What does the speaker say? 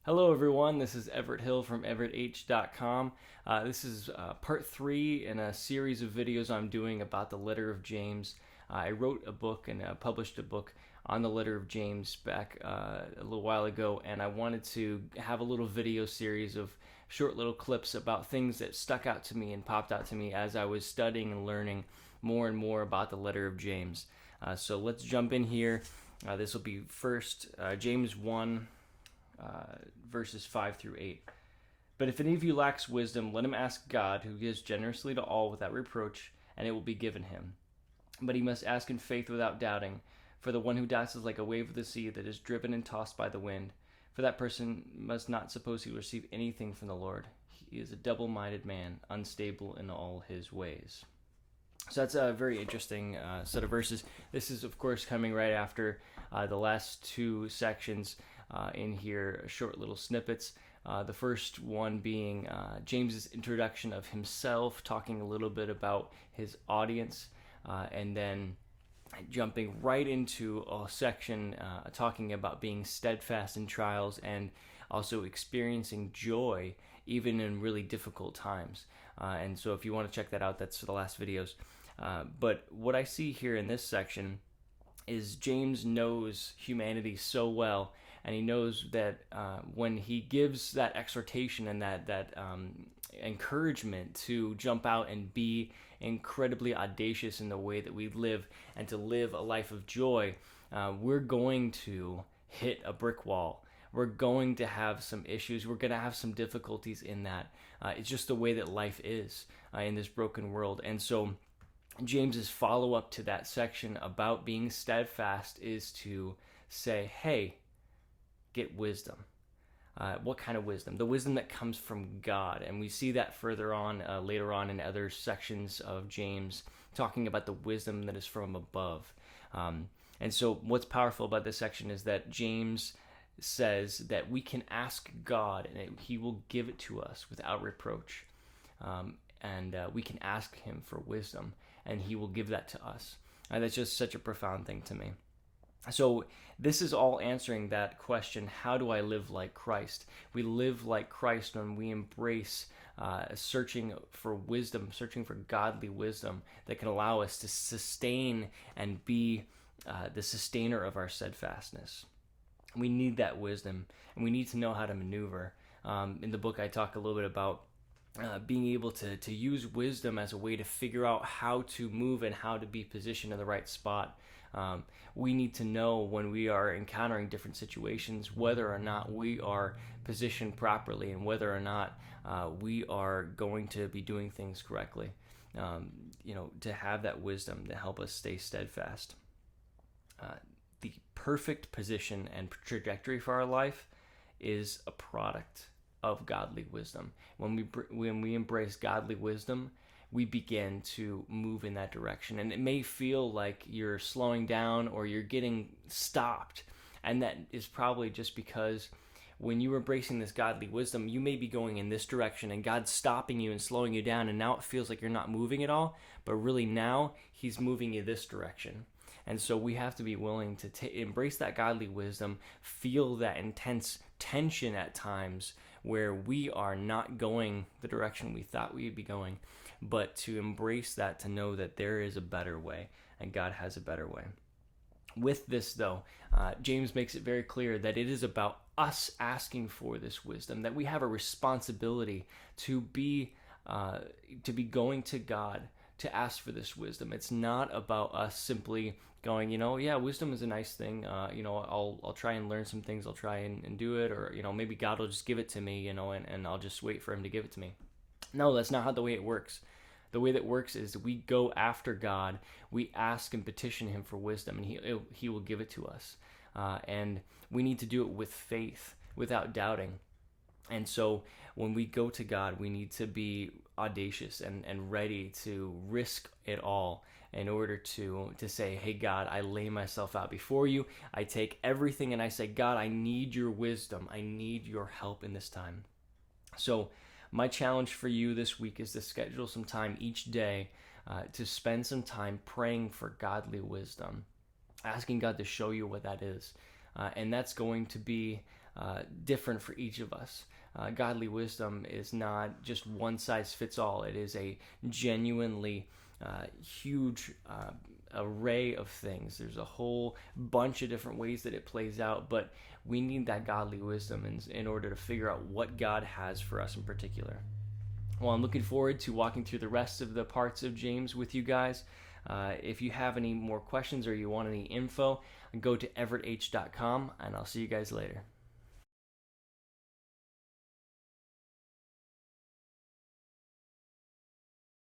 Hello, everyone. This is Everett Hill from everetth.com. This is part 3 in a series of videos I'm doing about the letter of James. I wrote a book and published a book on the letter of James back a little while ago, and I wanted to have a little video series of short little clips about things that stuck out to me and popped out to me as I was studying and learning more and more about the letter of James. So let's jump in here. This will be first James 1. Verses 5 through 8. But if any of you lacks wisdom, let him ask God, who gives generously to all without reproach, and it will be given him. But he must ask in faith without doubting. For the one who doubts is like a wave of the sea that is driven and tossed by the wind. For that person must not suppose he will receive anything from the Lord. He is a double-minded man, unstable in all his ways. So that's a very interesting set of verses. This is, of course, coming right after the last two sections in here, short little snippets. The first one being James's introduction of himself, talking a little bit about his audience, and then jumping right into a section talking about being steadfast in trials and also experiencing joy even in really difficult times. And so if you want to check that out, that's the last videos. But what I see here in this section is James knows humanity so well, and he knows that when he gives that exhortation and that encouragement to jump out and be incredibly audacious in the way that we live and to live a life of joy, we're going to hit a brick wall. We're going to have some issues. We're going to have some difficulties in that. It's just the way that life is in this broken world. And so James's follow-up to that section about being steadfast is to say, hey, get wisdom. What kind of wisdom? The wisdom that comes from God. And we see that further on, later on in other sections of James, talking about the wisdom that is from above. And so what's powerful about this section is that James says that we can ask God and he will give it to us without reproach. And we can ask him for wisdom and he will give that to us. And that's just such a profound thing to me. So this is all answering that question, how do I live like Christ? We live like Christ when we embrace searching for wisdom, searching for godly wisdom that can allow us to sustain and be the sustainer of our steadfastness. We need that wisdom, and we need to know how to maneuver. In the book, I talk a little bit about being able to use wisdom as a way to figure out how to move and how to be positioned in the right spot. We need to know when we are encountering different situations whether or not we are positioned properly and whether or not we are going to be doing things correctly. To have that wisdom to help us stay steadfast. The perfect position and trajectory for our life is a product of godly wisdom. When we embrace godly wisdom, we begin to move in that direction. And it may feel like you're slowing down or you're getting stopped. And that is probably just because when you're embracing this godly wisdom, you may be going in this direction and God's stopping you and slowing you down. And now it feels like you're not moving at all. But really now he's moving you this direction. And so we have to be willing to embrace that godly wisdom, feel that intense tension at times where we are not going the direction we thought we'd be going, but to embrace that, to know that there is a better way and God has a better way. With this, though, James makes it very clear that it is about us asking for this wisdom, that we have a responsibility to be going to God to ask for this wisdom. It's not about us simply going, wisdom is a nice thing. I'll try and learn some things. I'll try and do it. Or, maybe God will just give it to me, and I'll just wait for him to give it to me. No, that's not how the way it works. The way that works is we go after God. We ask and petition him for wisdom, and he will give it to us. And we need to do it with faith, without doubting. And so when we go to God, we need to be audacious and ready to risk it all in order to say, hey, God, I lay myself out before you. I take everything and I say, God, I need your wisdom. I need your help in this time. So my challenge for you this week is to schedule some time each day to spend some time praying for godly wisdom, asking God to show you what that is. And that's going to be different for each of us. Godly wisdom is not just one size fits all. It is a genuinely huge array of things. There's a whole bunch of different ways that it plays out, but we need that godly wisdom in order to figure out what God has for us in particular. Well, I'm looking forward to walking through the rest of the parts of James with you guys. If you have any more questions or you want any info, go to everetth.com, and I'll see you guys later.